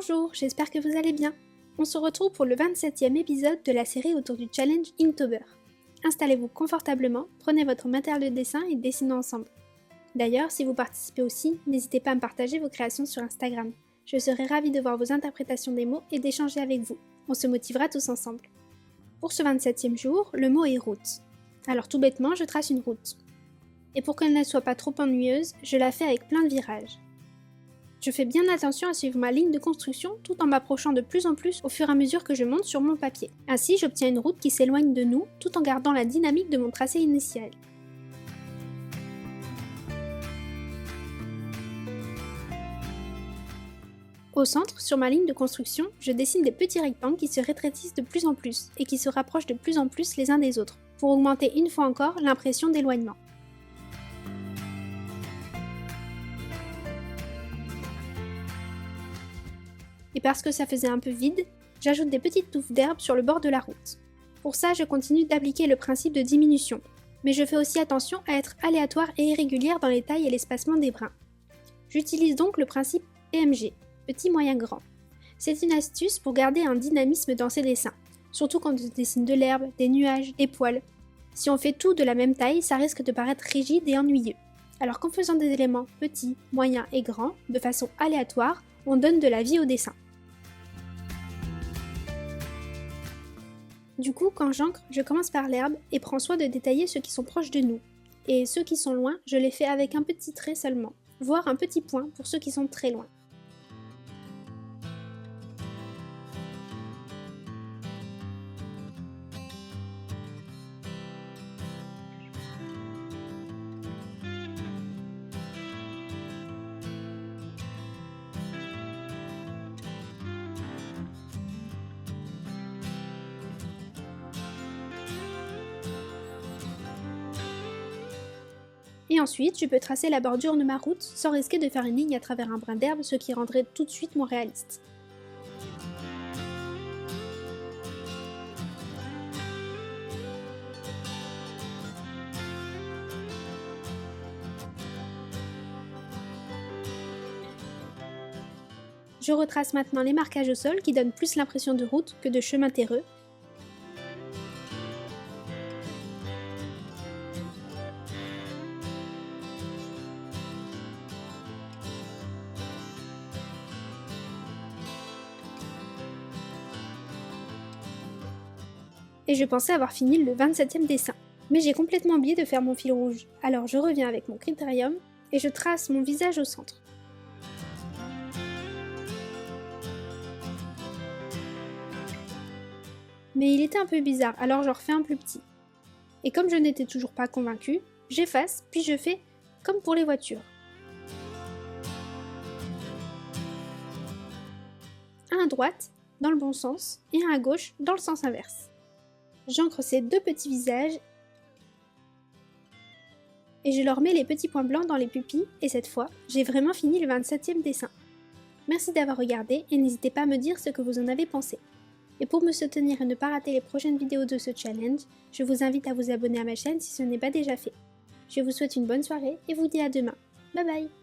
Bonjour, j'espère que vous allez bien. On se retrouve pour le 27e épisode de la série autour du challenge Inktober. Installez-vous confortablement, prenez votre matériel de dessin et dessinons ensemble. D'ailleurs, si vous participez aussi, n'hésitez pas à me partager vos créations sur Instagram. Je serai ravie de voir vos interprétations des mots et d'échanger avec vous. On se motivera tous ensemble. Pour ce 27e jour, le mot est route. Alors tout bêtement, je trace une route. Et pour qu'elle ne soit pas trop ennuyeuse, je la fais avec plein de virages. Je fais bien attention à suivre ma ligne de construction tout en m'approchant de plus en plus au fur et à mesure que je monte sur mon papier. Ainsi, j'obtiens une route qui s'éloigne de nous tout en gardant la dynamique de mon tracé initial. Au centre, sur ma ligne de construction, je dessine des petits rectangles qui se rétrécissent de plus en plus et qui se rapprochent de plus en plus les uns des autres, pour augmenter une fois encore l'impression d'éloignement. Et parce que ça faisait un peu vide, j'ajoute des petites touffes d'herbe sur le bord de la route. Pour ça, je continue d'appliquer le principe de diminution, mais je fais aussi attention à être aléatoire et irrégulière dans les tailles et l'espacement des brins. J'utilise donc le principe PMG, petit, moyen, grand. C'est une astuce pour garder un dynamisme dans ses dessins, surtout quand on dessine de l'herbe, des nuages, des poils. Si on fait tout de la même taille, ça risque de paraître rigide et ennuyeux. Alors qu'en faisant des éléments petits, moyens et grands, de façon aléatoire, on donne de la vie au dessin. Du coup, quand j'encre, je commence par l'herbe et prends soin de détailler ceux qui sont proches de nous. Et ceux qui sont loin, je les fais avec un petit trait seulement, voire un petit point pour ceux qui sont très loin. Et ensuite, je peux tracer la bordure de ma route sans risquer de faire une ligne à travers un brin d'herbe, ce qui rendrait tout de suite moins réaliste. Je retrace maintenant les marquages au sol qui donnent plus l'impression de route que de chemin terreux. Et je pensais avoir fini le 27e dessin. Mais j'ai complètement oublié de faire mon fil rouge. Alors je reviens avec mon critérium et je trace mon visage au centre. Mais il était un peu bizarre, alors j'en refais un plus petit. Et comme je n'étais toujours pas convaincue, j'efface, puis je fais comme pour les voitures. Un à droite, dans le bon sens, et un à gauche, dans le sens inverse. J'encre ces deux petits visages et je leur mets les petits points blancs dans les pupilles et cette fois, j'ai vraiment fini le 27e dessin. Merci d'avoir regardé et n'hésitez pas à me dire ce que vous en avez pensé. Et pour me soutenir et ne pas rater les prochaines vidéos de ce challenge, je vous invite à vous abonner à ma chaîne si ce n'est pas déjà fait. Je vous souhaite une bonne soirée et vous dis à demain. Bye bye!